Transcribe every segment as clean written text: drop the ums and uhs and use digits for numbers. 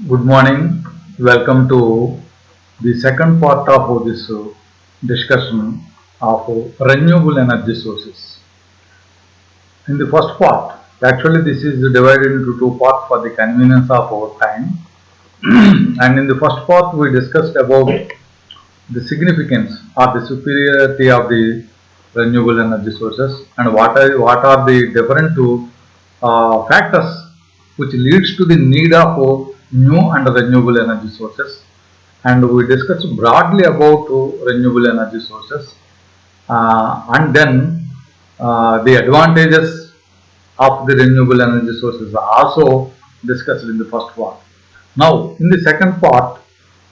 Good morning. Welcome to the second part of this discussion of renewable energy sources. In the first part, actually this is divided into two parts for the convenience of our time. And in the first part, we discussed about the significance or the superiority of the renewable energy sources and what are the different factors which leads to the need of new and renewable energy sources, and we discussed broadly about renewable energy sources, and then the advantages of the renewable energy sources are also discussed in the first part. Now, in the second part,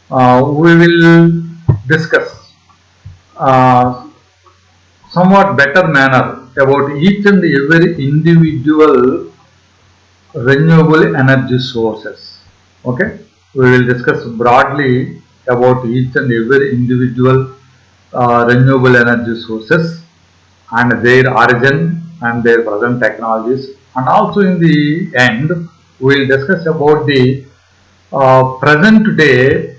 we will discuss uh, somewhat better manner about each and every individual renewable energy sources. Okay, we will discuss broadly about each and every individual renewable energy sources and their origin and their present technologies, and also in the end we will discuss about the present day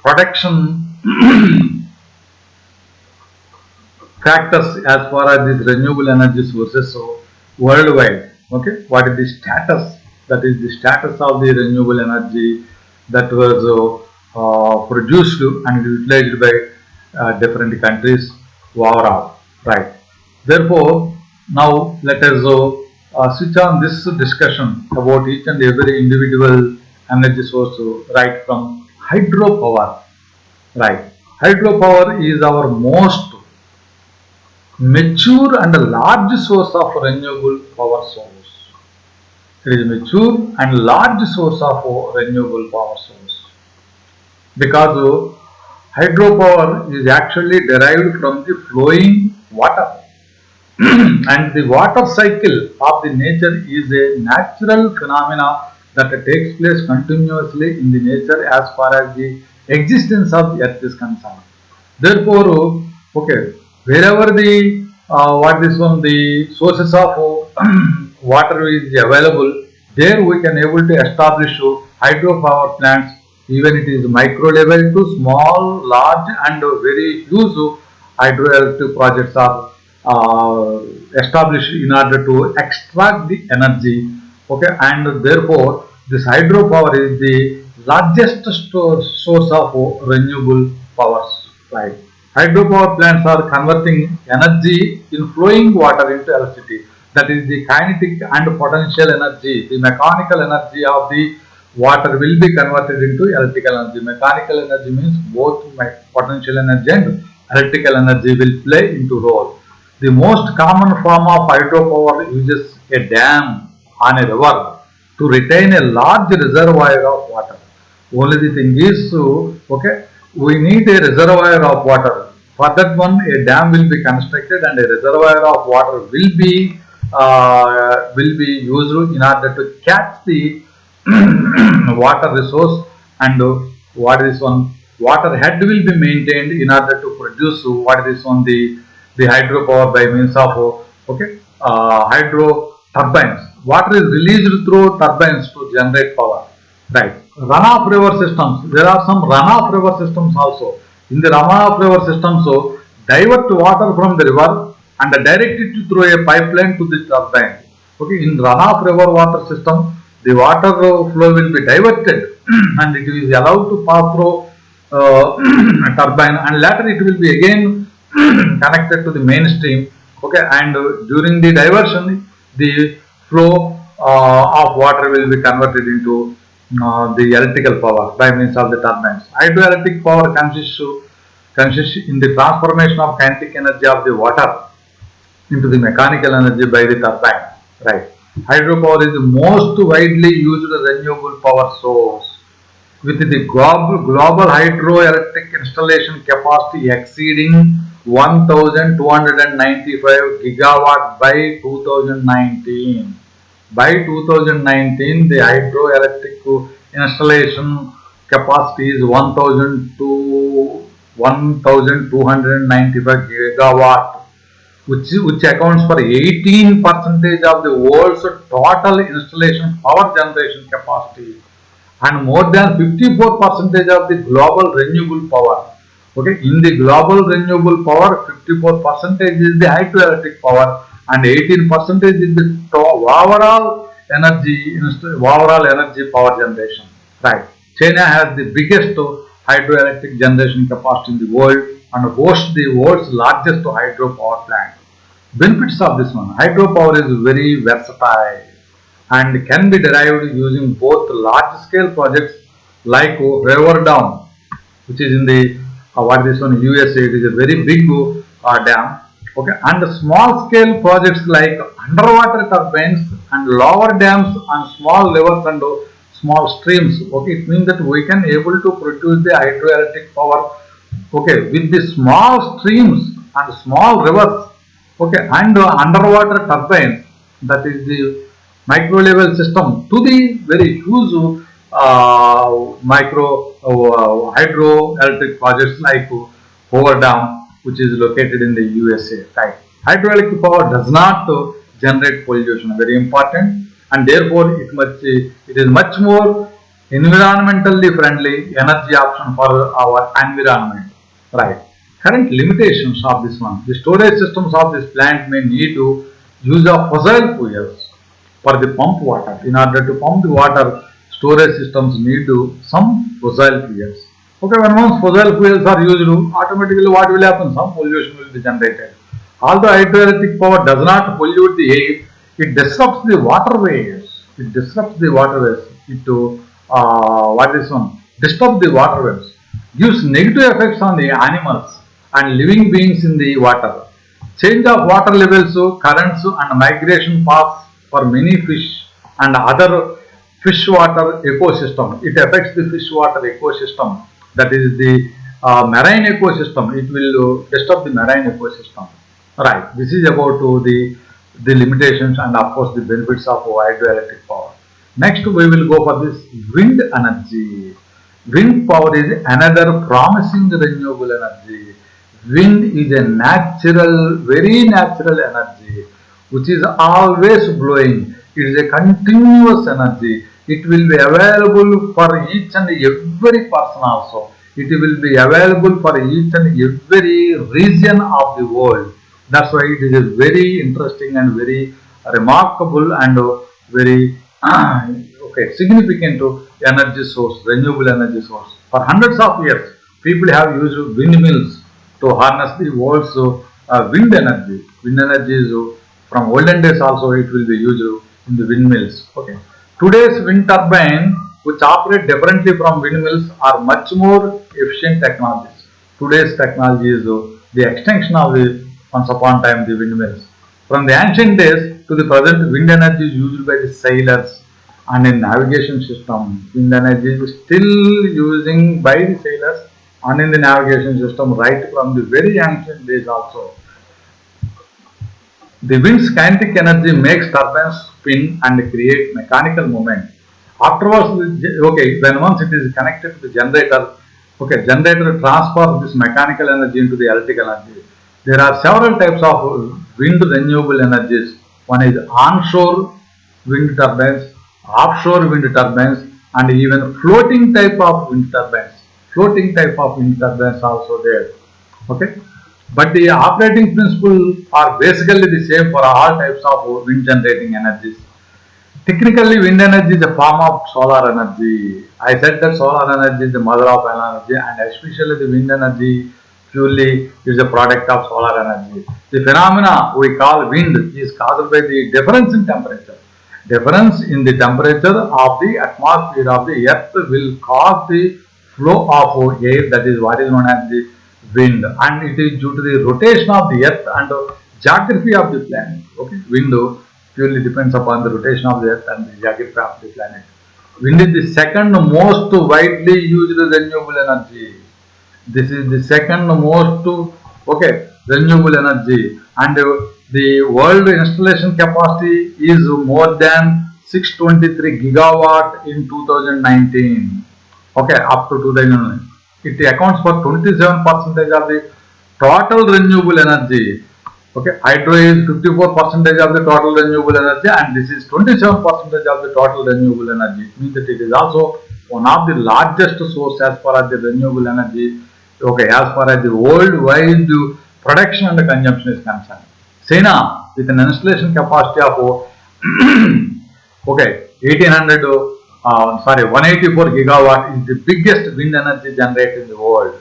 production factors as far as these renewable energy sources so worldwide. Okay, what is the status, that is the status of the renewable energy that was produced and utilized by different countries overall, right? Therefore, now let us switch on this discussion about each and every individual energy source, right from hydropower, right? Hydropower is our most mature and large source of renewable power source. It is mature and large source of renewable power source because hydropower is actually derived from the flowing water, and the water cycle of the nature is a natural phenomena that takes place continuously in the nature as far as the existence of the earth is concerned. Therefore, okay, wherever the what this one the sources of water is available, there we can able to establish hydropower plants, even it is micro level to small, large, and very huge hydroelectric projects are established in order to extract the energy. Okay, and therefore this hydropower is the largest source of renewable power supply. Hydropower plants are converting energy in flowing water into electricity. That is the kinetic and potential energy. The mechanical energy of the water will be converted into electrical energy. Mechanical energy means both potential energy and electrical energy will play into role. The most common form of hydropower uses a dam on a river to retain a large reservoir of water. Only the thing is, okay, we need a reservoir of water. For that one, a dam will be constructed and a reservoir of water will be used in order to catch the water resource, and what is one water head will be maintained in order to produce what is on the hydropower by means of hydro turbines. Water is released through turbines to generate power, right? Runoff river systems, there are some runoff river systems also. In the runoff river systems, so divert water from the river and direct it through a pipeline to the turbine. Okay, in runoff river water system, the water flow will be diverted and it is allowed to pass through turbine, and later it will be again connected to the mainstream. Okay, and during the diversion, the flow of water will be converted into the electrical power by means of the turbines. Hydroelectric power consists in the transformation of kinetic energy of the water into the mechanical energy by the turbine. Right. Hydropower is the most widely used renewable power source, with the global hydroelectric installation capacity exceeding 1,295 gigawatt by 2019. By 2019, the hydroelectric installation capacity is 1,295 gigawatt, which accounts for 18% of the world's total installation power generation capacity. and more than 54% of the global renewable power. Okay, in the global renewable power, 54% is the hydroelectric power and 18% is the overall energy power generation. Right. China has the biggest hydroelectric generation capacity in the world and hosts the world's largest hydro power plant. Benefits of this one: hydropower is very versatile and can be derived using both large scale projects like River Dam, which is in the what this one USA. It is a very big dam. Okay, and small scale projects like underwater turbines and lower dams and small rivers and small streams. Okay, it means that we can able to produce the hydroelectric power. Okay, with the small streams and small rivers. Okay, and underwater turbines, that is the micro level system, to the very huge micro hydroelectric projects like Hoover Dam, which is located in the USA. Right. Hydroelectric power does not generate pollution, very important, and therefore it is much more environmentally friendly energy option for our environment. Right. Current limitations of this one: the storage systems of this plant may need to use of fossil fuels for the pump water. In order to pump the water, storage systems need to some fossil fuels. Okay, when once fossil fuels are used, automatically what will happen? Some pollution will be generated. Although hydroelectric power does not pollute the air, it disrupts the waterways. It disrupts the waterways. It what is one? Disturb the waterways. Gives negative effects on the animals and living beings in the water. Change of water levels, currents and migration paths for many fish and other fish water ecosystem. It affects the fish water ecosystem, that is the marine ecosystem. It will disturb the marine ecosystem. Right. This is about the limitations and of course the benefits of hydroelectric power. Next we will go for this wind energy. Wind power is another promising renewable energy. Wind is a natural, very natural energy which is always blowing. It is a continuous energy. It will be available for each and every person also. It will be available for each and every region of the world. That's why it is a very interesting and very remarkable and very okay, significant energy source, renewable energy source. For hundreds of years, people have used windmills to harness the world's wind energy. Wind energy is from olden days also it will be used in the windmills. Okay. Today's wind turbine, which operate differently from windmills, are much more efficient technologies. Today's technology is the extension of the once upon time the windmills. From the ancient days to the present, wind energy is used by the sailors and in navigation system. Wind energy is still using by the sailors and in the navigation system right from the very ancient days also. The wind's kinetic energy makes turbines spin and create mechanical movement. Afterwards, okay, when once it is connected to the generator, okay, generator transfers this mechanical energy into the electrical energy. There are several types of wind renewable energies. One is onshore wind turbines, offshore wind turbines, and even floating type of wind turbines. Floating type of wind turbines also there. Okay, but the operating principles are basically the same for all types of wind generating energies. Technically, wind energy is a form of solar energy. I said that solar energy is the mother of energy, and especially the wind energy purely is a product of solar energy. The phenomena we call wind is caused by the difference in temperature. Difference in the temperature of the atmosphere of the earth will cause the flow of air, that is what is known as the wind, and it is due to the rotation of the earth and geography of the planet. Okay, wind purely depends upon the rotation of the earth and the geography of the planet. Wind is the second most widely used renewable energy. This is the second most renewable energy, and the world installation capacity is more than 623 gigawatt in 2019. Okay, up to 2009. It accounts for 27% of the total renewable energy. Okay, hydro is 54% of the total renewable energy, and this is 27% of the total renewable energy. It means that it is also one of the largest source as far as the renewable energy, okay, as far as the worldwide production and consumption is concerned. China, with an installation capacity of okay, 184 gigawatt is the biggest wind energy generated in the world.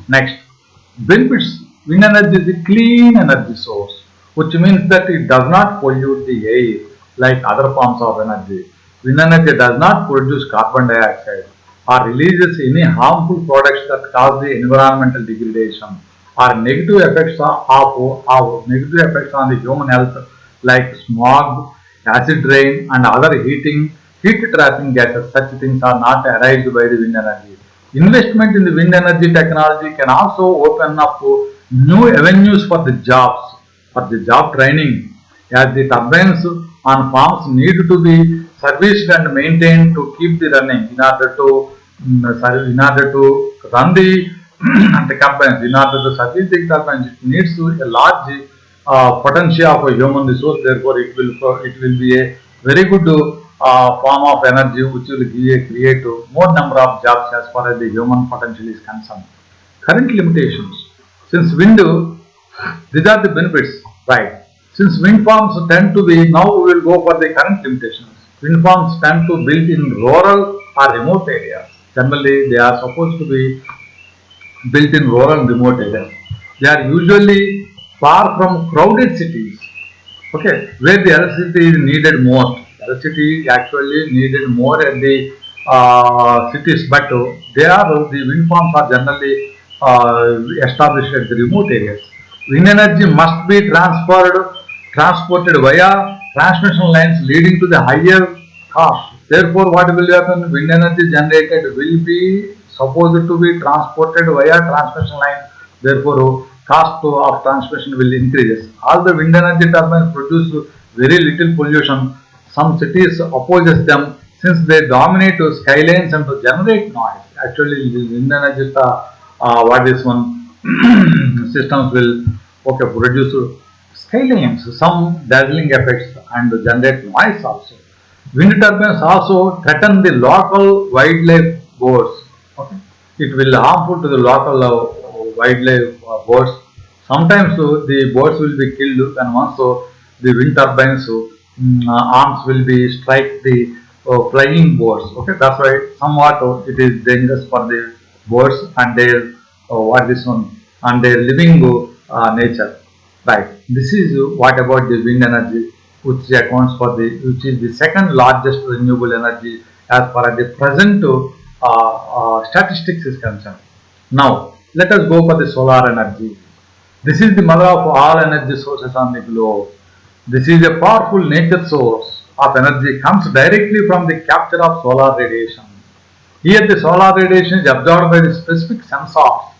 Next, benefits. Wind energy is a clean energy source, which means that it does not pollute the air like other forms of energy. Wind energy does not produce carbon dioxide or releases any harmful products that cause the environmental degradation or negative effects on the human health like smog, acid rain, and other heat trapping gases. Such things are not arised by the wind energy. Investment in the wind energy technology can also open up new avenues for the job training, as the turbines on farms need to be serviced and maintained to keep the running in order to run the the turbines. In order to service the turbines, it needs a large potential of a human resource. Therefore, it will be a very good form of energy which will create more number of jobs as far as the human potential is concerned. Current limitations. Since wind, these are the benefits, right? Since wind farms tend to be, now we will go for the current limitations. Wind farms tend to build in rural or remote areas. Generally, they are supposed to be built in rural and remote areas. They are usually far from crowded cities, okay, where the electricity is needed most. Electricity actually needed more at the cities, but the wind farms are generally established at the remote areas. Wind energy must be transported via transmission lines, leading to the higher cost. Therefore, what will happen? Wind energy generated will be supposed to be transported via transmission line. Therefore, cost of transmission will increase. All the wind energy turbines produce very little pollution. Some cities opposes them since they dominate skylines and to generate noise. Actually, wind energy what is one systems will produce skylines, some dazzling effects and generate noise also. Wind turbines also threaten the local wildlife birds. Okay. It will harmful to the local wildlife birds. Sometimes the birds will be killed, and also the wind turbines arms will be strike the flying birds. Okay, that's why somewhat it is dangerous for the birds and their what this one and their living nature. Right. This is what about the wind energy, which is the second largest renewable energy as far as the present statistics is concerned. Now, let us go for the solar energy. This is the mother of all energy sources on the globe. This is a powerful nature source of energy, comes directly from the capture of solar radiation. Here, the solar radiation is absorbed by the specific sensors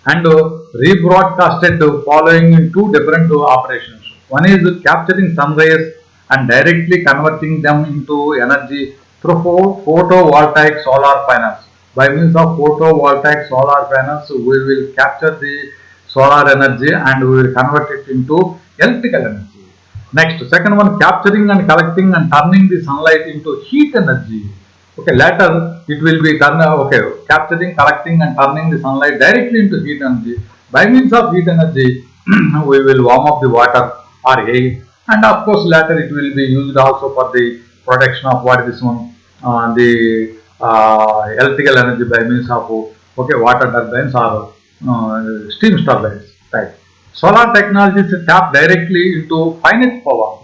and rebroadcasted following in two different operations. One is capturing sun rays and directly converting them into energy through photovoltaic solar panels. By means of photovoltaic solar panels, we will capture the solar energy and we will convert it into electrical energy. Next, second one, capturing and collecting and turning the sunlight into heat energy. Okay, later it will be capturing, collecting and turning the sunlight directly into heat energy. By means of heat energy, we will warm up the water or air, and of course later it will be used also for the production of what is this one, the electrical energy by means of water turbines or steam turbines. Right. Solar technology is tapped directly into infinite power.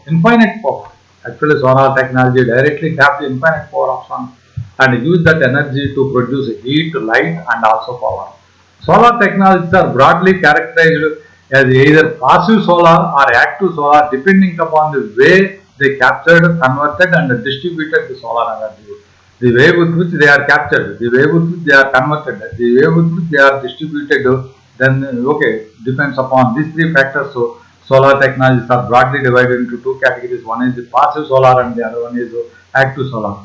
Actually, solar technology directly taps the infinite power of sun and use that energy to produce heat, light, and also power. Solar technologies are broadly characterized as either passive solar or active solar, depending upon the way they captured, converted, and distributed the solar energy. The way with which they are captured, the way with which they are converted, the way with which they are distributed, then depends upon these three factors. So, solar technologies are broadly divided into two categories. One is the passive solar, and the other one is active solar.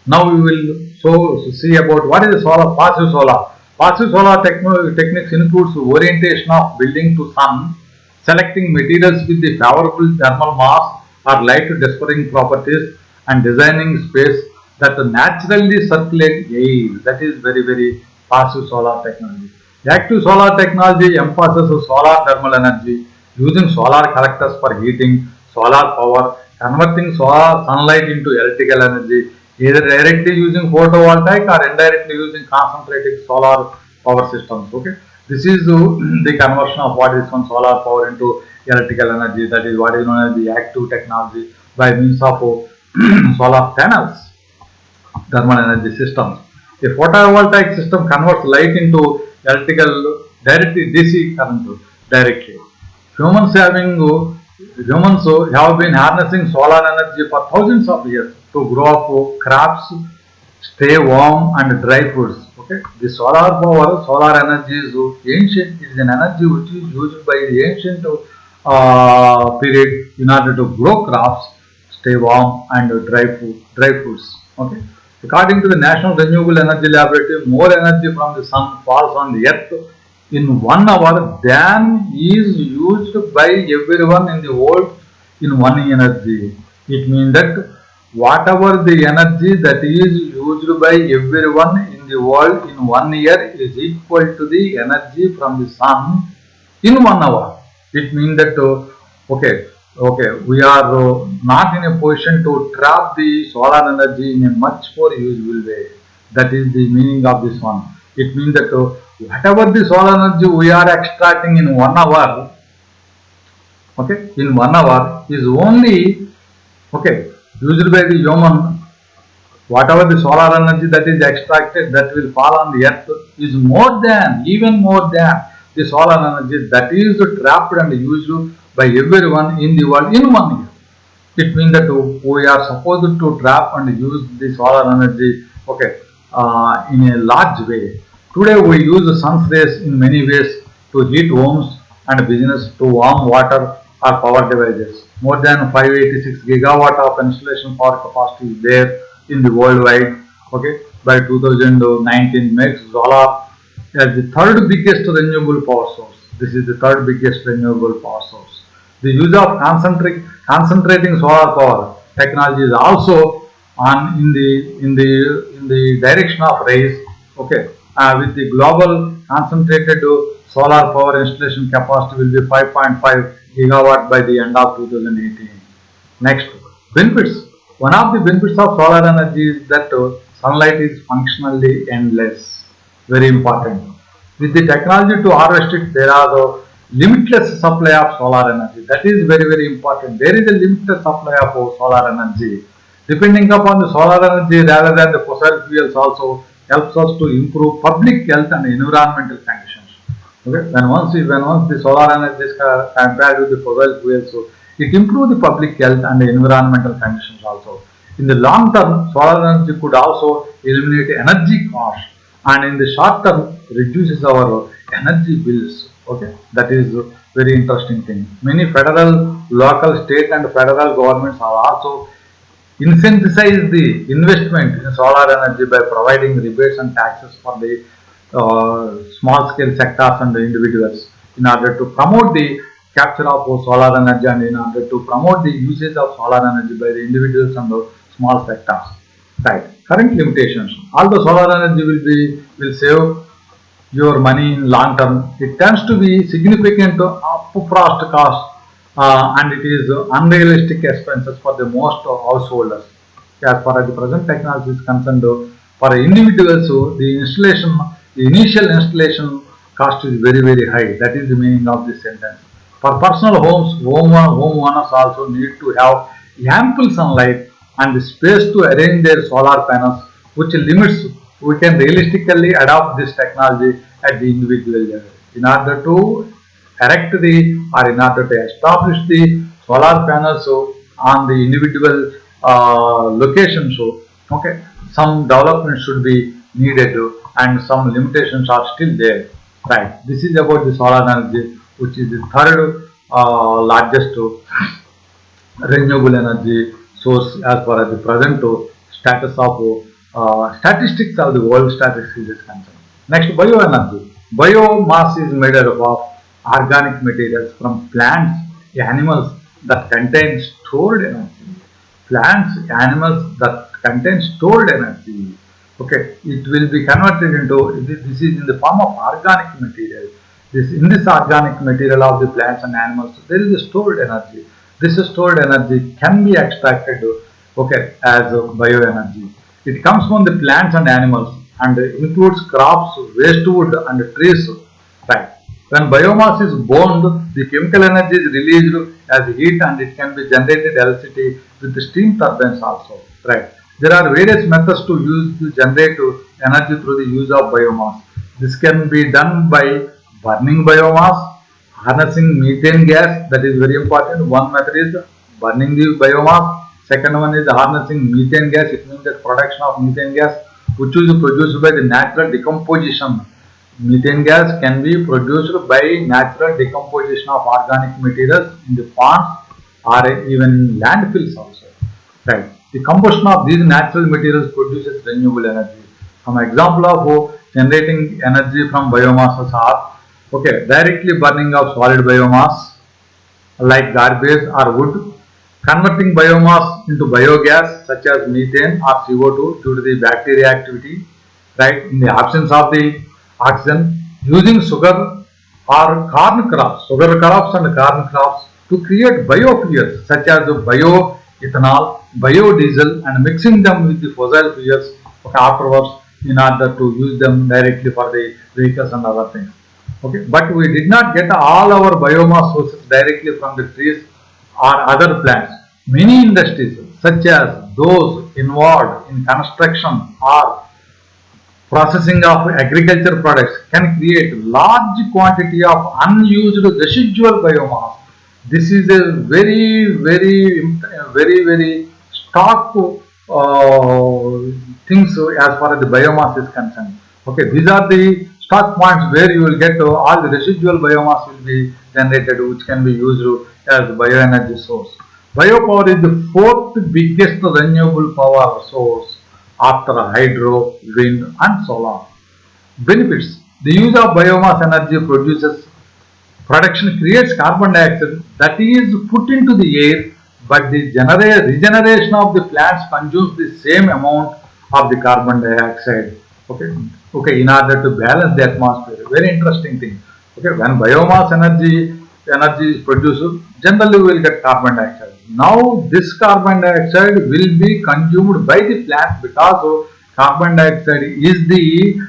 Now we will see about what is the passive solar. Passive solar techniques includes orientation of building to sun, selecting materials with the favorable thermal mass or light dispersing properties, and designing space that naturally circulate air. That is very passive solar technology. Active solar technology emphasizes solar thermal energy using solar collectors for heating, solar power, converting solar sunlight into electrical energy, either directly using photovoltaic or indirectly using concentrated solar power systems. Okay, this is the conversion of what is from solar power into electrical energy. That is what is known as the active technology by means of solar panels, thermal energy systems. A photovoltaic system converts light into electrical directly DC current directly. Humans having Humans have been harnessing solar energy for thousands of years to grow up crops, stay warm and dry foods. Okay, the solar power, solar energy is ancient. It is an energy which is used by the ancient period in order to grow crops, stay warm and dry foods. Okay. According to the National Renewable Energy Laboratory, more energy from the sun falls on the earth in 1 hour than is used by everyone in the world in one energy. It means that whatever the energy that is used by everyone in the world in 1 year is equal to the energy from the sun in 1 hour. It means that we are not in a position to trap the solar energy in a much more useful way. That is the meaning of this one. It means that whatever the solar energy we are extracting in 1 hour, okay, in 1 hour is only used by the human. Whatever the solar energy that is extracted that will fall on the earth is even more than the solar energy that is trapped and used by everyone in the world in 1 year. It means that we are supposed to trap and use the solar energy in a large way. Today we use the sun's rays in many ways to heat homes and business, to warm water or power devices. More than 586 gigawatt of installation power capacity is there in the worldwide. Okay, by 2019 makes solar as the third biggest renewable power source. This is the third biggest renewable power source. The use of concentrating solar power technology is also on in the direction of raise. Okay, with the global concentrated solar power installation capacity will be 5.5 gigawatt by the end of 2018. Next, benefits. One of the benefits of solar energy is that sunlight is functionally endless. Very important. With the technology to harvest it, there are limitless supply of solar energy. That is very important. There is a limitless supply of solar energy. Depending upon the solar energy rather than the fossil fuels also helps us to improve public health and environmental conditions. Okay? When once the solar energy is compared with the fossil fuels, so it improves the public health and the environmental conditions also. In the long term, solar energy could also eliminate energy costs, and in the short term reduces our energy bills. Okay, that is a very interesting thing. Many federal, local, state and federal governments have also incentivize the investment in solar energy by providing rebates and taxes for the small scale sectors and the individuals in order to promote the capture of solar energy and in order to promote the usage of solar energy by the individuals and the small sectors. Right. Current limitations. Although solar energy will save your money in long term, it tends to be significant upfront cost and it is unrealistic expenses for the most householders. As far as the present technology is concerned, for individuals, the initial installation cost is very high. That is the meaning of this sentence. For personal homes, homeowners also need to have ample sunlight and the space to arrange their solar panels, which limits we can realistically adopt this technology at the individual level. In order to erect the or in order to establish the solar panels on the individual location, okay, some development should be needed and some limitations are still there. Right. This is about the solar energy, which is the third largest renewable energy source as far as the present status of statistics of the world statistics is concerned. Next, bioenergy. Biomass is made up of organic materials from plants, animals that contain stored energy. Plants, animals that contains stored energy. Okay, it will be converted into, this is in the form of organic material. In this organic material of the plants and animals, there is a stored energy. This stored energy can be extracted, okay, as bioenergy. It comes from the plants and animals and includes crops, waste wood and trees. Right. When biomass is burned, the chemical energy is released as heat and it can be generated electricity with the steam turbines also. Right. There are various methods to generate energy through the use of biomass. This can be done by burning biomass, harnessing methane gas, that is very important. One method is burning the biomass. Second one is harnessing methane gas. It means that production of methane gas, which is produced by the natural decomposition. Methane gas can be produced by natural decomposition of organic materials in the ponds or even landfills also. Right. The combustion of these natural materials produces renewable energy. Some example of generating energy from biomasses are, okay, directly burning of solid biomass like garbage or wood, converting biomass into biogas such as methane or CO2 due to the bacteria activity, right, in the absence of the oxygen, using sugar or sugar crops and corn crops to create biofuels such as bioethanol, biodiesel and mixing them with the fossil fuels afterwards in order to use them directly for the vehicles and other things. Okay, but we did not get all our biomass sources directly from the trees or other plants. Many industries, such as those involved in construction or processing of agriculture products, can create large quantity of unused residual biomass. This is a very stock things as far as the biomass is concerned. Okay, these are the stock points where you will get all the residual biomass will be generated, which can be used as bioenergy source. Biopower is the fourth biggest renewable power source after hydro, wind and solar. Benefits: the use of biomass energy production creates carbon dioxide that is put into the air, but the regeneration of the plants consumes the same amount of the carbon dioxide. Okay, okay, in order to balance the atmosphere. Very interesting thing. Okay, when biomass energy is produced, generally we will get carbon dioxide. Now this carbon dioxide will be consumed by the plant because carbon dioxide is the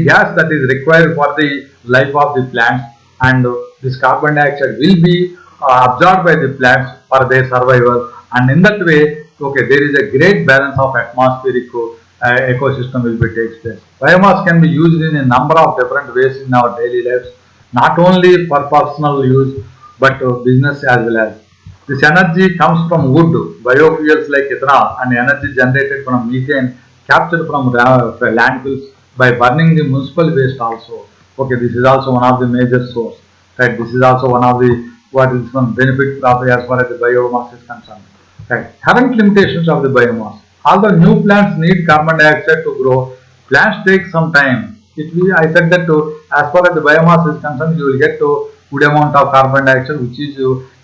gas that is required for the life of the plants, and this carbon dioxide will be absorbed by the plants for their survival, and in that way, okay, there is a great balance of atmospheric ecosystem will be takes place. Biomass can be used in a number of different ways in our daily lives, not only for personal use but business as well as. This energy comes from wood, biofuels like ethanol, and energy generated from methane captured from landfills by burning the municipal waste also. Okay, this is also one of the major source. Right, this is also one of the what is one benefit of as far as the biomass is concerned. Right, current limitations of the biomass. Although new plants need carbon dioxide to grow, plants take some time. I said that as far as the biomass is concerned, you will get to good amount of carbon dioxide which is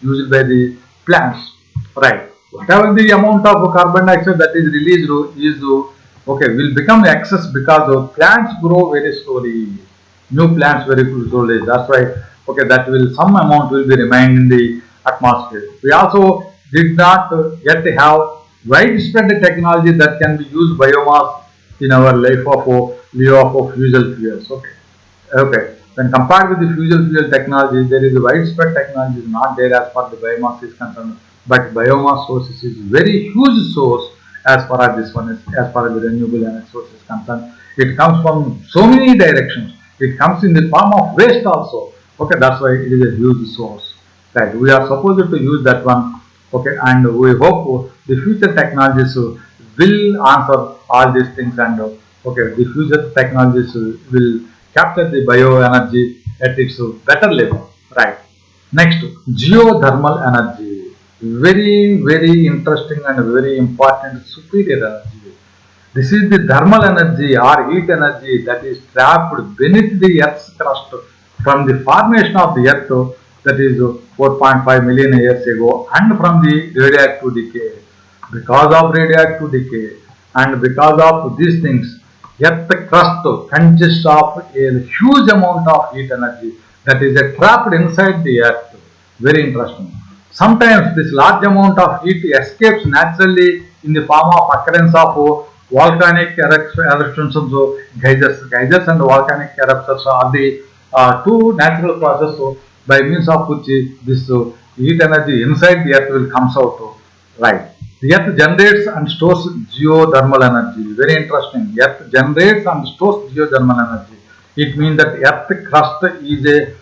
used by the plants. Right. Whatever the amount of carbon dioxide that is released is okay will become excess because plants grow very slowly. New plants very slowly. That's why okay that will some amount will be remain in the atmosphere. We also did not yet have widespread technology that can be used biomass in our life of fossil fuels. Okay. Okay. When compared with the fossil fuel technology, there is a widespread technology is not there as far as the biomass is concerned. But biomass sources is very huge source as far as this one is, as far as the renewable energy source is concerned. It comes from so many directions. It comes in the form of waste also. Okay, that's why it is a huge source. Right. We are supposed to use that one. Okay, and we hope the future technologies will answer all these things, and okay, the future technologies will capture the bioenergy at its better level. Right. Next, geothermal energy. Very interesting and very important superior energy. This is the thermal energy or heat energy that is trapped beneath the Earth's crust from the formation of the Earth, that is 4.5 million years ago, and from the radioactive decay. Because of radioactive decay and because of these things, Earth crust consists of a huge amount of heat energy that is trapped inside the Earth. Very interesting. Sometimes this large amount of heat escapes naturally in the form of occurrence of volcanic eruptions of geysers and volcanic eruptions are the two natural processes by means of which this heat energy inside the earth will comes out. Right. The earth generates and stores geothermal energy. Very interesting. Earth generates and stores geothermal energy. It means that earth crust is a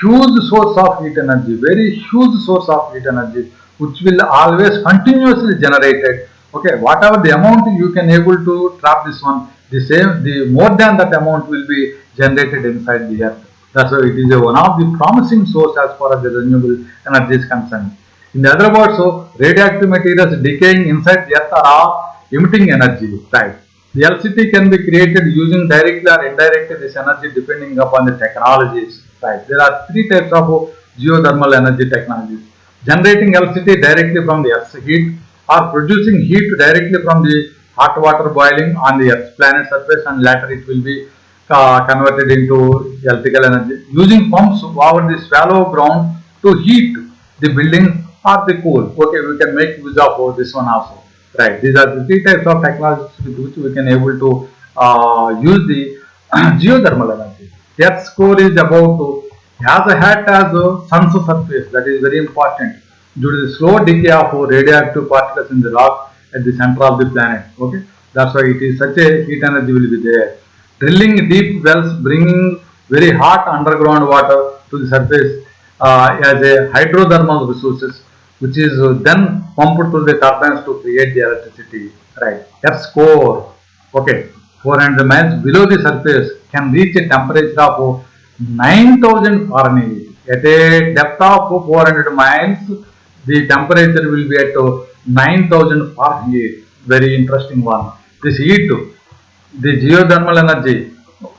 huge source of heat energy, very huge source of heat energy, which will always continuously generated. Okay, whatever the amount you can able to trap this one, the more than that amount will be generated inside the earth. That's why it is one of the promising source as far as the renewable energy is concerned. In the other words, so radioactive materials decaying inside the earth are all emitting energy, right? The LCT can be created using directly or indirectly this energy depending upon the technologies, right? There are three types of geothermal energy technologies. Generating LCT directly from the earth's heat or producing heat directly from the hot water boiling on the earth's planet surface and later it will be converted into electrical energy. Using pumps over the shallow ground to heat the building or the cool. Okay, we can make use of this one also. Right. These are the three types of technologies with which we can able to use the geothermal energy. Earth's core is about has a hat as a sun's surface. That is very important due to the slow decay of radioactive particles in the rock at the center of the planet. Okay, that's why it is such a heat energy will be there. Drilling deep wells, bringing very hot underground water to the surface as a hydrothermal resources, which is then pumped to the turbines to create the electricity. Right. Earth's core, okay, 400 miles below the surface can reach a temperature of 9,000 Fahrenheit. At a depth of 400 miles, the temperature will be at 9,000 Fahrenheit. Very interesting one. This heat, the geothermal energy,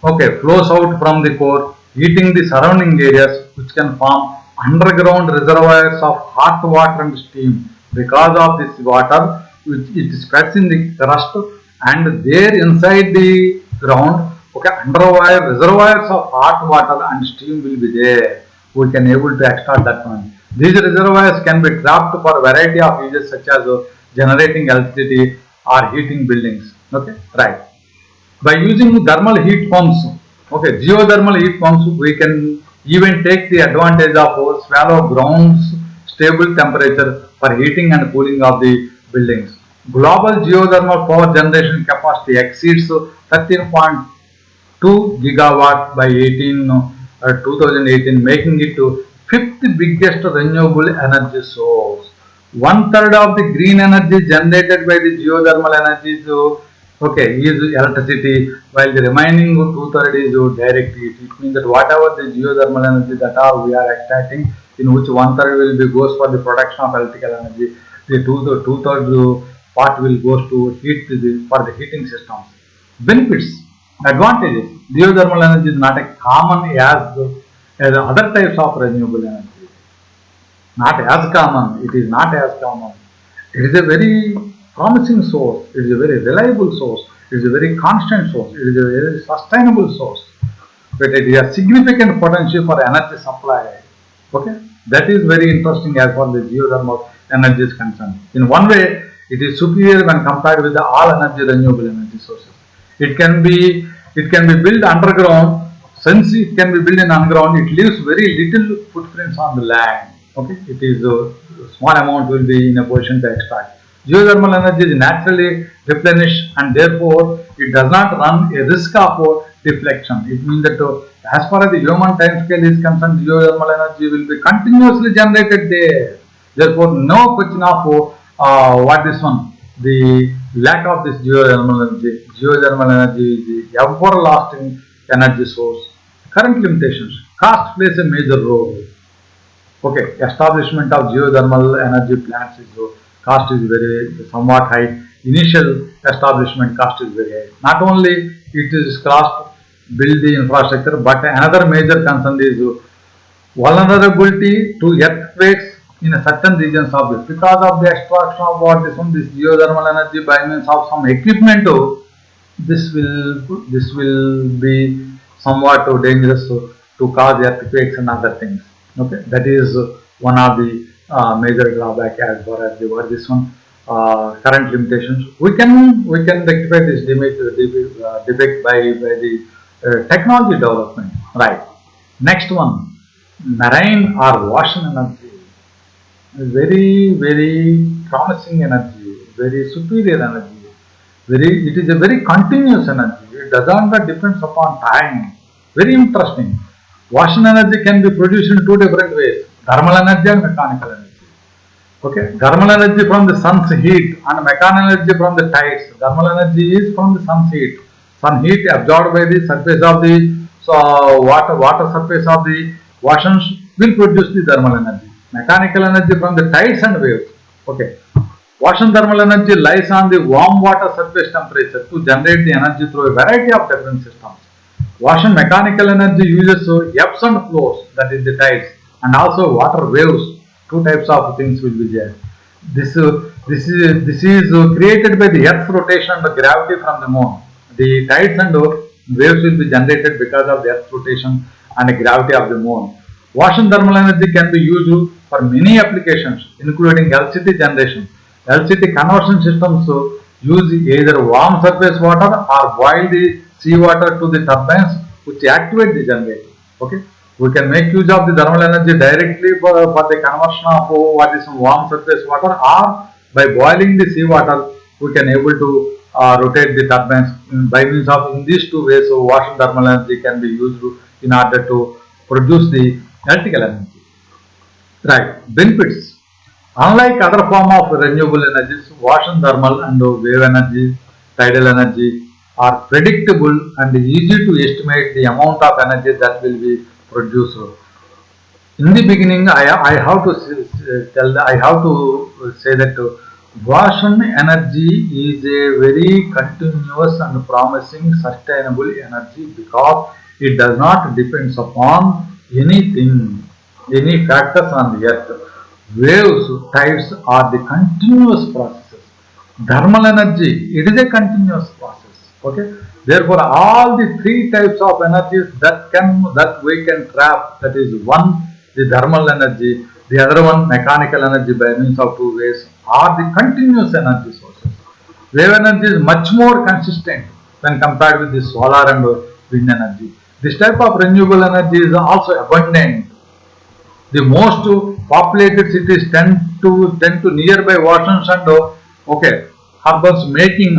okay, flows out from the core, heating the surrounding areas, which can form underground reservoirs of hot water and steam. Because of this water, which it spreads in the crust, and there inside the ground, okay, underwire reservoirs of hot water and steam will be there. We can able to extract that one. These reservoirs can be trapped for a variety of uses such as generating electricity or heating buildings. Okay, right. By using thermal heat pumps, okay, geothermal heat pumps, we can even take the advantage of shallow ground's stable temperature for heating and cooling of the buildings. Global geothermal power generation capacity exceeds 13.2 gigawatt by 2018, making it fifth biggest renewable energy source. One third of the green energy generated by the geothermal energy is electricity, while the remaining two-thirds is direct heat. It means that whatever the geothermal energy that are we are extracting, in which one third will be goes for the production of electrical energy, the two-thirds part will goes to heat for the heating systems. Benefits, advantages. Geothermal energy is not a common as other types of renewable energy. Not as common. It is not as common. It is a very promising source. It is a very reliable source. It is a very constant source. It is a very sustainable source. But it has significant potential for energy supply. Okay, that is very interesting as far as the geothermal energy is concerned. In one way, it is superior when compared with the all energy renewable energy sources. It can be built underground. Since it can be built in underground, it leaves very little footprints on the land. Okay, it is a small amount will be in a position to extract. Geothermal energy is naturally replenished and therefore it does not run a risk of deflection. It means that as far as the human time scale is concerned, geothermal energy will be continuously generated there. Therefore, no question of what this one, the lack of this geothermal energy. Geothermal energy is the everlasting energy source. Current limitations. Cost plays a major role. Okay, establishment of geothermal energy plants is cost is very somewhat high. Initial establishment cost is very high. Not only it is cost build the infrastructure, but another major concern is vulnerability to earthquakes in a certain regions of this because of the extraction of what this geothermal energy by means of some equipment. This will be somewhat dangerous to cause earthquakes and other things. Okay, that is one of the major drawback as far as the what this one current limitations. We can rectify this defect by the technology development. Right. Next one, marine or ocean energy. Very promising energy, very superior energy. It is a very continuous energy. It doesn't depends upon time. Very interesting. Ocean energy can be produced in two different ways: thermal energy and mechanical energy. Okay, thermal energy from the sun's heat and mechanical energy from the tides. Thermal energy is from the sun's heat. Sun heat absorbed by the surface of the water surface of the oceans will produce the thermal energy. Mechanical energy from the tides and waves. Okay, ocean thermal energy lies on the warm water surface temperature to generate the energy through a variety of different systems. Ocean mechanical energy uses ebbs and flows, that is the tides, and also water waves. Two types of things will be there. This is created by the Earth's rotation and the gravity from the moon. The tides and waves will be generated because of the Earth's rotation and the gravity of the moon. Ocean thermal energy can be used for many applications, including electricity generation. Electricity conversion systems use either warm surface water or boil the seawater to the turbines which activate the generator. Okay, we can make use of the thermal energy directly for the conversion of what is warm surface water, or by boiling the seawater we can able to rotate the turbines by means of in these two ways. So ocean thermal energy can be used in order to produce the electrical energy. Right. Benefits. Unlike other form of renewable energies, ocean thermal and wave energy, tidal energy are predictable and easy to estimate the amount of energy that will be produced. In the beginning, I have to I have to say that ocean energy is a very continuous and promising sustainable energy because it does not depends upon anything, any factors on the earth. Waves, tides are the continuous processes. Thermal energy, it is a continuous process. Okay. Therefore, all the three types of energies that we can trap, that is one the thermal energy, the other one mechanical energy by means of two ways, are the continuous energy sources. Wave energy is much more consistent when compared with the solar and wind energy. This type of renewable energy is also abundant. The most populated cities tend to nearby oceans and okay harbors making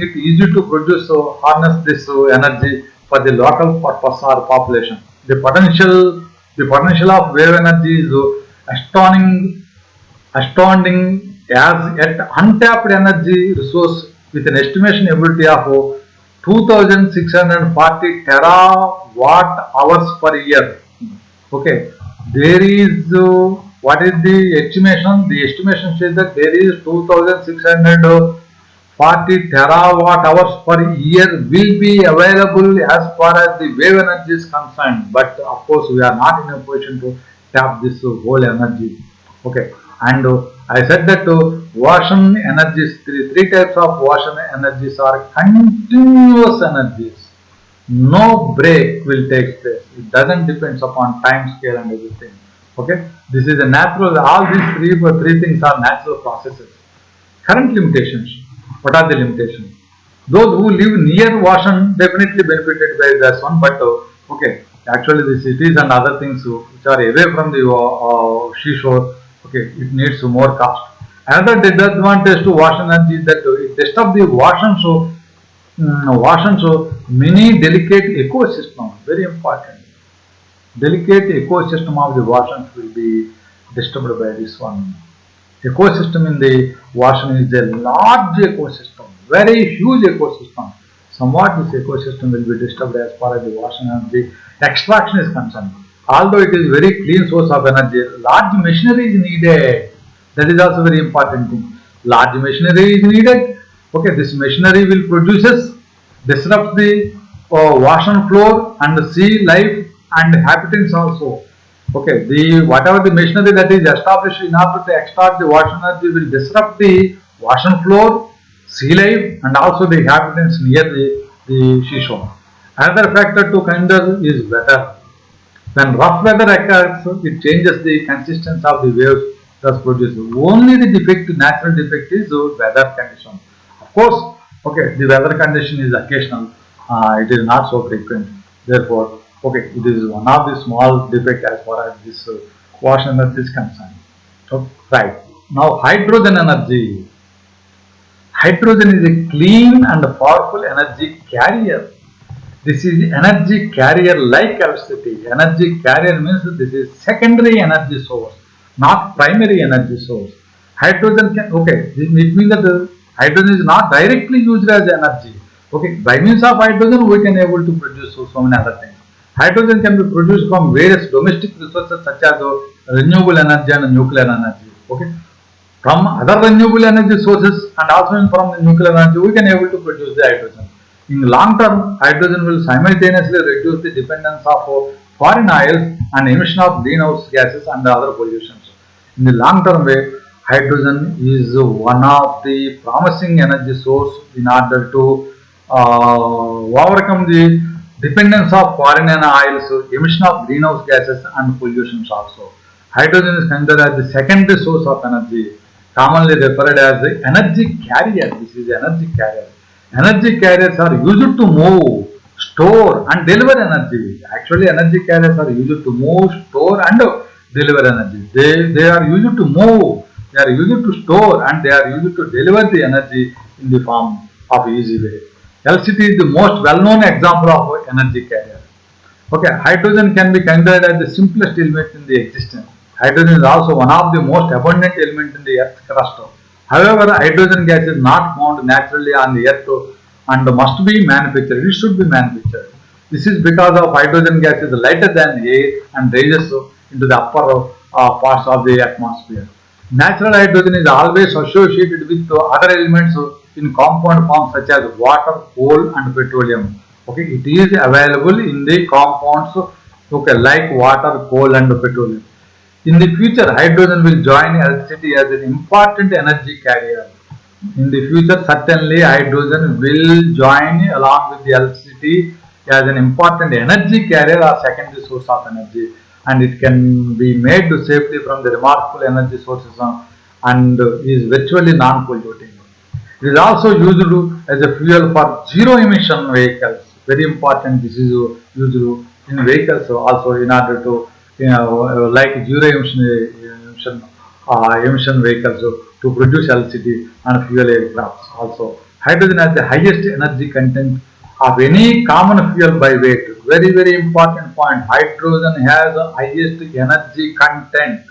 it easy to produce harness this energy for the local purpose or population. The potential of wave energy is astounding as yet untapped energy resource with an estimation ability of 2640 terawatt hours per year. Okay, there is what is the estimation? The estimation says that there is 2640 terawatt hours per year will be available as far as the wave energy is concerned. But of course, we are not in a position to tap this whole energy. Okay, and I said that ocean energies, three types of ocean energies are continuous energies. No break will take place. It doesn't depend upon time scale and everything. Okay, this is a natural. All these three things are natural processes. Current limitations. What are the limitations? Those who live near ocean definitely benefited by this one, but okay, actually the cities and other things which are away from the seashore, okay, it needs more cost. Another disadvantage to ocean energy is that it disturbs the ocean, so many delicate ecosystem, very important. Delicate ecosystem of the oceans will be disturbed by this one. Ecosystem in the ocean is a large ecosystem, very huge ecosystem. Somewhat this ecosystem will be disturbed as far as the ocean energy extraction is concerned. Although it is very clean source of energy, large machinery is needed. That is also very important thing. Large machinery is needed. Okay, this machinery will disrupt the ocean floor and the sea life and habitats also. Okay, the whatever the machinery that is established in order to extract the water energy will disrupt the ocean floor, sea life, and also the inhabitants near the seashore. Another factor to consider is weather. When rough weather occurs, it changes the consistency of the waves thus produced. Only the defect, natural defect is weather condition. Of course, okay, the weather condition is occasional, it is not so frequent. Therefore, okay, it is one of the small defect as far as this water energy is concerned. So, right. Now, hydrogen energy. Hydrogen is a clean and powerful energy carrier. This is energy carrier like electricity. Energy carrier means this is secondary energy source, not primary energy source. Hydrogen can, okay, it means that hydrogen is not directly used as energy. Okay, by means of hydrogen we can able to produce so many other things. Hydrogen can be produced from various domestic resources such as renewable energy and nuclear energy. Okay, from other renewable energy sources and also from the nuclear energy, we can able to produce the hydrogen. In long term, hydrogen will simultaneously reduce the dependence of foreign oils and emission of greenhouse gases and other pollutions. In the long term way, hydrogen is one of the promising energy source in order to overcome the dependence of foreign oils, emission of greenhouse gases and pollutions also. Hydrogen is considered as the secondary source of energy, commonly referred as the energy carrier. This is energy carrier. Energy carriers are used to move, store and deliver energy. Actually, energy carriers are used to move, store and deliver energy. They are used to move, they are used to store and they are used to deliver the energy in the form of easy way. LCT is the most well-known example of energy carrier. Okay, hydrogen can be considered as the simplest element in the existence. Hydrogen is also one of the most abundant elements in the Earth's crust. However, hydrogen gas is not found naturally on the Earth and must be manufactured. It should be manufactured. This is because of hydrogen gas is lighter than air and rises into the upper parts of the atmosphere. Natural hydrogen is always associated with other elements in compound form such as water, coal, and petroleum. Okay, it is available in the compounds okay, like water, coal, and petroleum. In the future, hydrogen will join electricity as an important energy carrier. In the future, certainly hydrogen will join along with the electricity as an important energy carrier or secondary source of energy, and it can be made to safely from the remarkable energy sources and is virtually non-polluting. It is also used as a fuel for zero emission vehicles. Very important. This is used in vehicles also in order to like zero emission vehicles to produce electricity and fuel aircrafts. Also, hydrogen has the highest energy content of any common fuel by weight. Very important point. Hydrogen has the highest energy content.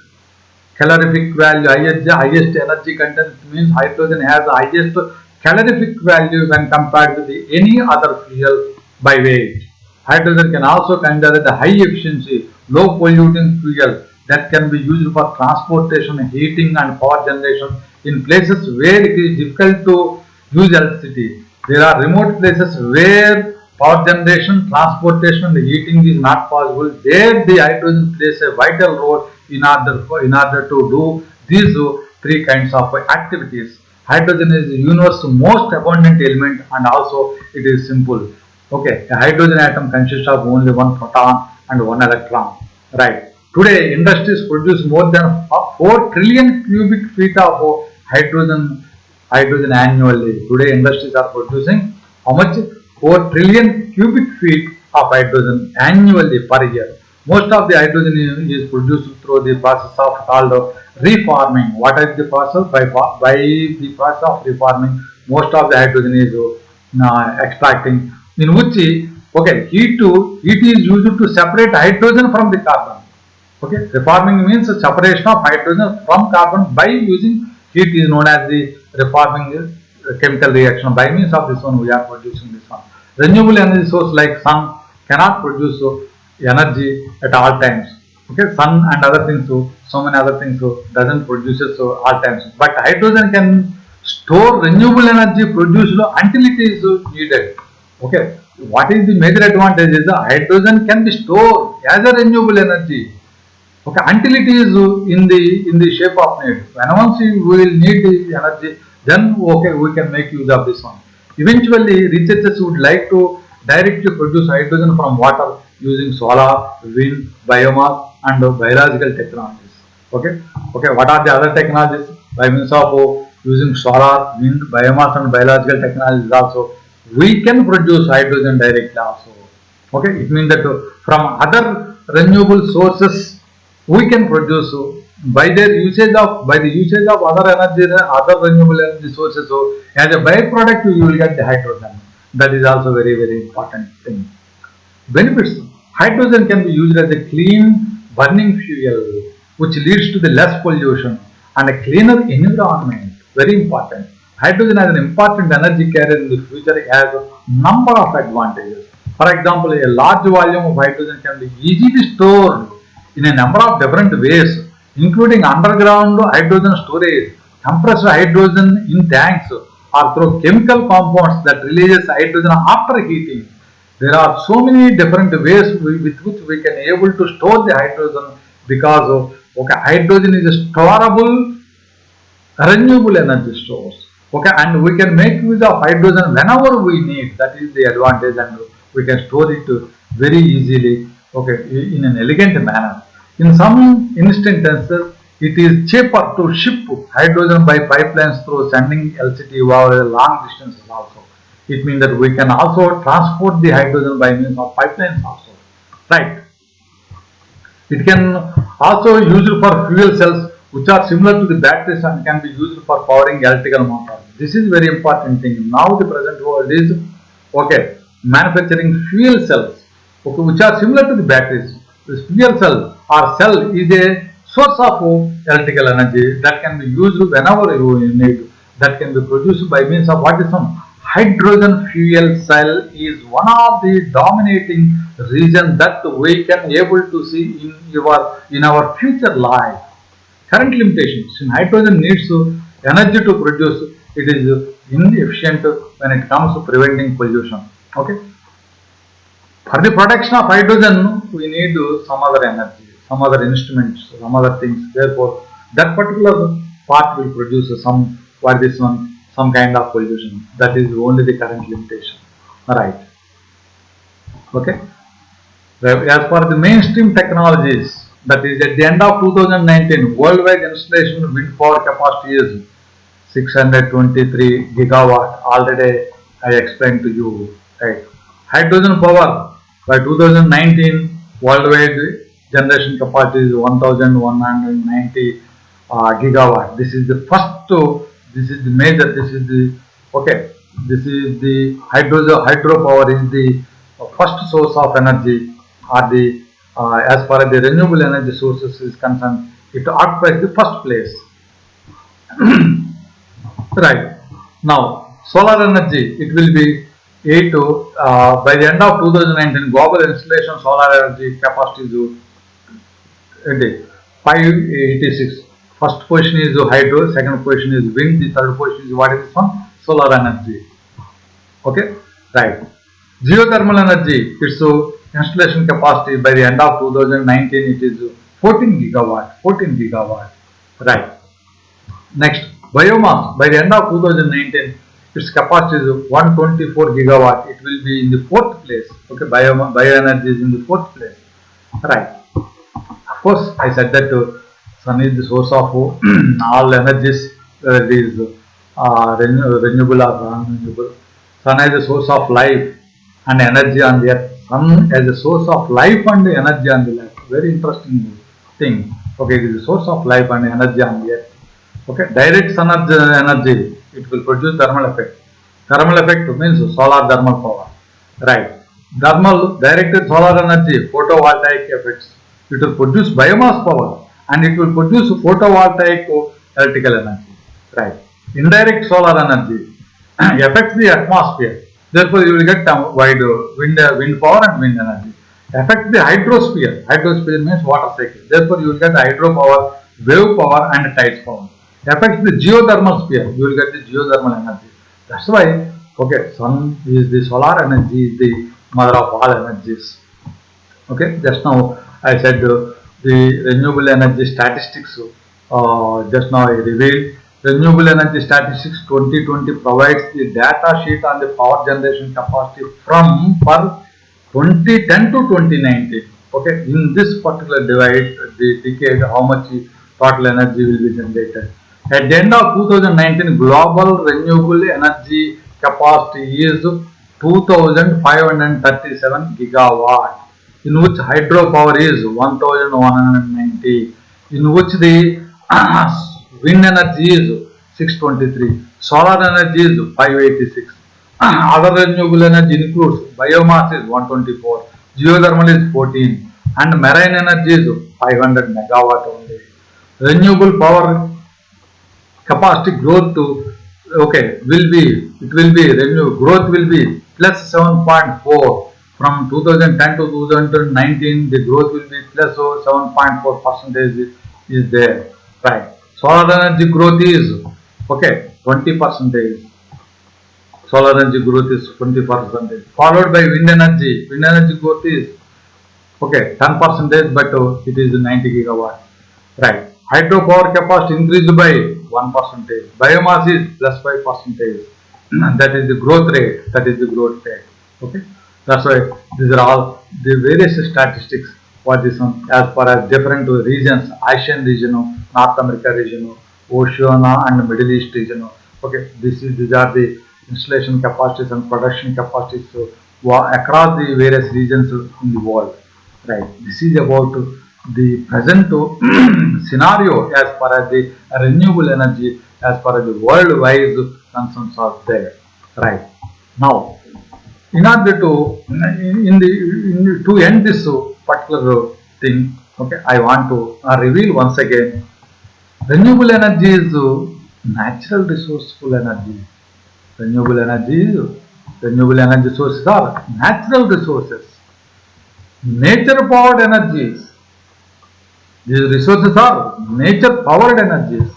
Calorific value, highest energy content means hydrogen has the highest calorific value when compared with any other fuel by weight. Hydrogen can also consider the high efficiency, low polluting fuel that can be used for transportation, heating and power generation in places where it is difficult to use electricity. There are remote places where power generation, transportation and heating is not possible. There the hydrogen plays a vital role in order to do these three kinds of activities. Hydrogen is the universe's most abundant element and also it is simple. Okay, a hydrogen atom consists of only one proton and one electron. Right. Today, industries produce more than 4 trillion cubic feet of hydrogen annually. Today, industries are producing how much? 4 trillion cubic feet of hydrogen annually per year. Most of the hydrogen is produced through the process of called reforming. What is the process? By the process of reforming, most of the hydrogen is extracting. In which okay, heat is used to separate hydrogen from the carbon. Okay, reforming means separation of hydrogen from carbon by using heat is known as the reforming chemical reaction. By means of this one, we are producing this one. Renewable energy source like sun cannot produce energy at all times. Okay, sun and other things, so many other things doesn't produce all times. But hydrogen can store renewable energy produced until it is needed. Okay, what is the major advantage is the hydrogen can be stored as a renewable energy. Okay, until it is in the shape of need. When once we will need the energy, then okay, we can make use of this one. Eventually, researchers would like to directly produce hydrogen from water using solar, wind, biomass, and biological technologies. Okay, okay. What are the other technologies? By means of using solar, wind, biomass, and biological technologies also, we can produce hydrogen directly also. Okay, it means that from other renewable sources we can produce by the usage of other energy, other renewable energy sources. So as a byproduct you will get the hydrogen. That is also very important thing. Benefits: hydrogen can be used as a clean burning fuel, which leads to the less pollution and a cleaner environment. Very important. Hydrogen as an important energy carrier in the future has a number of advantages. For example, a large volume of hydrogen can be easily stored in a number of different ways, including underground hydrogen storage, compressed hydrogen in tanks, or through chemical compounds that releases hydrogen after heating. There are so many different ways with which we can able to store the hydrogen, because okay, hydrogen is a storable renewable energy source. Okay, and we can make use of hydrogen whenever we need. That is the advantage, and we can store it very easily. Okay, in an elegant manner. In some instances, it is cheaper to ship hydrogen by pipelines through sending LCT over long distances also. It means that we can also transport the hydrogen by means of pipelines also. Right. It can also be used for fuel cells, which are similar to the batteries and can be used for powering electrical motors. This is very important thing. Now the present world is okay manufacturing fuel cells, okay, which are similar to the batteries. This fuel cell or cell is a source of electrical energy that can be used whenever you need. That can be produced by means of what is some hydrogen fuel cell is one of the dominating reasons that we can able to see in our future life. Current limitations: in hydrogen needs energy to produce, it is inefficient when it comes to preventing pollution. Okay, for the production of hydrogen we need some other energy, some other instruments, some other things. Therefore, that particular part will produce some, for this one, some kind of pollution. That is only the current limitation. Right. Okay. As for the mainstream technologies, that is at the end of 2019, worldwide installation wind power capacity is 623 gigawatt. Already I explained to you. Right. Hydrogen power by 2019, worldwide generation capacity is 1190 gigawatt. This is the first. This is the major. This is the okay. This is the hydropower is the first source of energy, or the as far as the renewable energy sources is concerned, it occupies the first place. Right. Now, solar energy, it will be 8 by the end of 2019, global installation solar energy capacity is 586. First position is hydro, second position is wind, the third position is what is this one? Solar energy. Okay, right. Geothermal energy, its installation capacity by the end of 2019, it is 14 gigawatt. 14 gigawatt. Right. Next, biomass by the end of 2019, its capacity is 124 gigawatt. It will be in the fourth place. Okay, bioenergy is in the fourth place. Right. Of course, I said that sun is the source of all energies. It is renewable or non-renewable. Sun is the source of life and energy on the earth. Sun as a source of life and energy on the earth. Very interesting thing. Okay, it is the source of life and energy on the earth. Okay, direct sun energy, it will produce thermal effect. Thermal effect means solar thermal power. Right. Thermal directed solar energy, photovoltaic effects. It will produce biomass power and it will produce photovoltaic electrical energy. Right. Indirect solar energy affects the atmosphere. Therefore, you will get wide wind power and wind energy. Affects the hydrosphere. Hydrosphere means water cycle. Therefore, you will get hydropower, wave power, and tides power. Affects the geothermal sphere. You will get the geothermal energy. That's why, okay, sun is the solar energy, is the mother of all energies. Okay, just now I said the renewable energy statistics just now I revealed. Renewable energy statistics 2020 provides the data sheet on the power generation capacity from for 2010 to 2019. Okay, in this particular divide, the decade, how much total energy will be generated. At the end of 2019, global renewable energy capacity is 2,537 gigawatt, in which hydropower is 1,190, in which the wind energy is 623, solar energy is 586. Other renewable energy includes biomass is 124, geothermal is 14, and marine energy is 500 megawatt only. Renewable power capacity growth to will be revenue growth will be plus 7.4 from 2010 to 2019. The growth will be plus 7.4 percentage is there, right? Solar energy growth is 20 percentage. Solar energy growth is 20 percentage, followed by wind energy. Wind energy growth is 10 percentage, but it is 90 gigawatt. Right. Hydropower capacity increased by 1 percentage. Biomass is plus 5 percentage. That is the growth rate. That is the growth rate. Okay. That's why these are all the various statistics for this one as far as different regions, Asian region, North America region, Oceania and Middle East region. Okay. These are the installation capacities and production capacities across the various regions in the world. Right. This is about the present scenario as far as the renewable energy, as far as the worldwide concerns are there. Right. Now, in order to to end this particular thing, I want to reveal once again, renewable energy is natural resourceful energy. Renewable energy sources are natural resources, nature powered energies. These resources are nature powered energies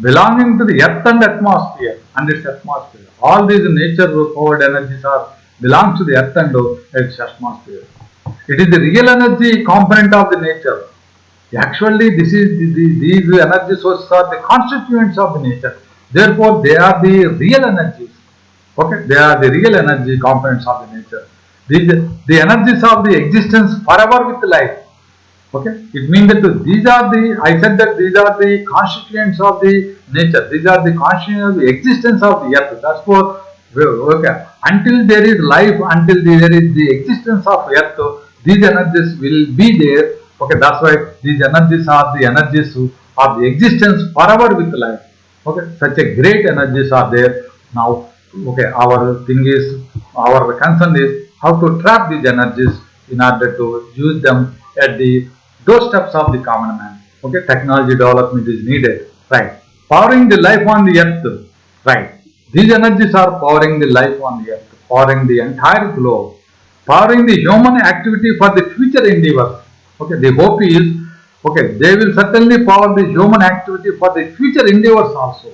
belonging to the earth and atmosphere and its atmosphere. All these nature powered energies are belong to the earth and its atmosphere. It is the real energy component of the nature. Actually, these energy sources are the constituents of the nature. Therefore, they are the real energies. They are the real energy components of the nature. The energies of the existence forever with life. It means that I said that these are the constituents of the nature. These are the constituents of the existence of the earth. That's for, until there is life, until there is the existence of earth, these energies will be there. That's why these energies are the energies of the existence forever with life. Such a great energies are there. Now, our concern is how to trap these energies in order to use them at the doorsteps of the common man. Technology development is needed. Right. Powering the life on the earth. Right. These energies are powering the life on the earth, powering the entire globe, powering the human activity for the future endeavors. The hope is, they will certainly power the human activity for the future endeavors also.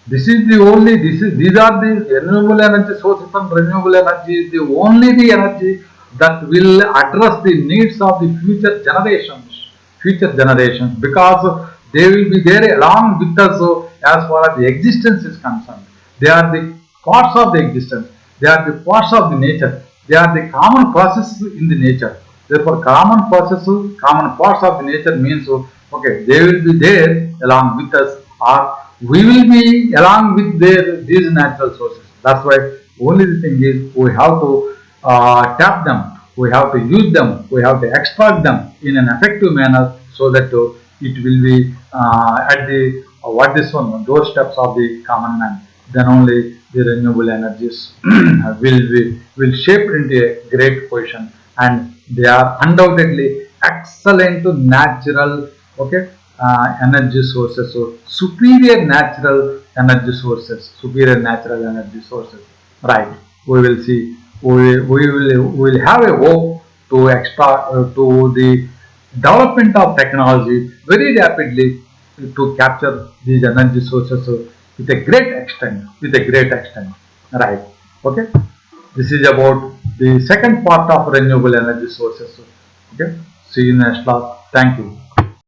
These are the renewable energy sources, and renewable energy is the only the energy that will address the needs of the future generations, because they will be there along with us as far as the existence is concerned. They are the parts of the existence. They are the parts of the nature. They are the common processes in the nature. Therefore, common processes, common parts of the nature means, they will be there along with us, or we will be along with these natural sources. That's why only the thing is we have to tap them, we have to use them, we have to extract them in an effective manner, so that it will be at the doorsteps of the common man. Then only the renewable energies will shape into a great position, and they are undoubtedly excellent natural energy sources. So superior natural energy sources. Right. We will see. We will have a hope to to the development of technology very rapidly to capture these energy sources with a great extent. Right. This is about the second part of renewable energy sources. See you next class. Thank you.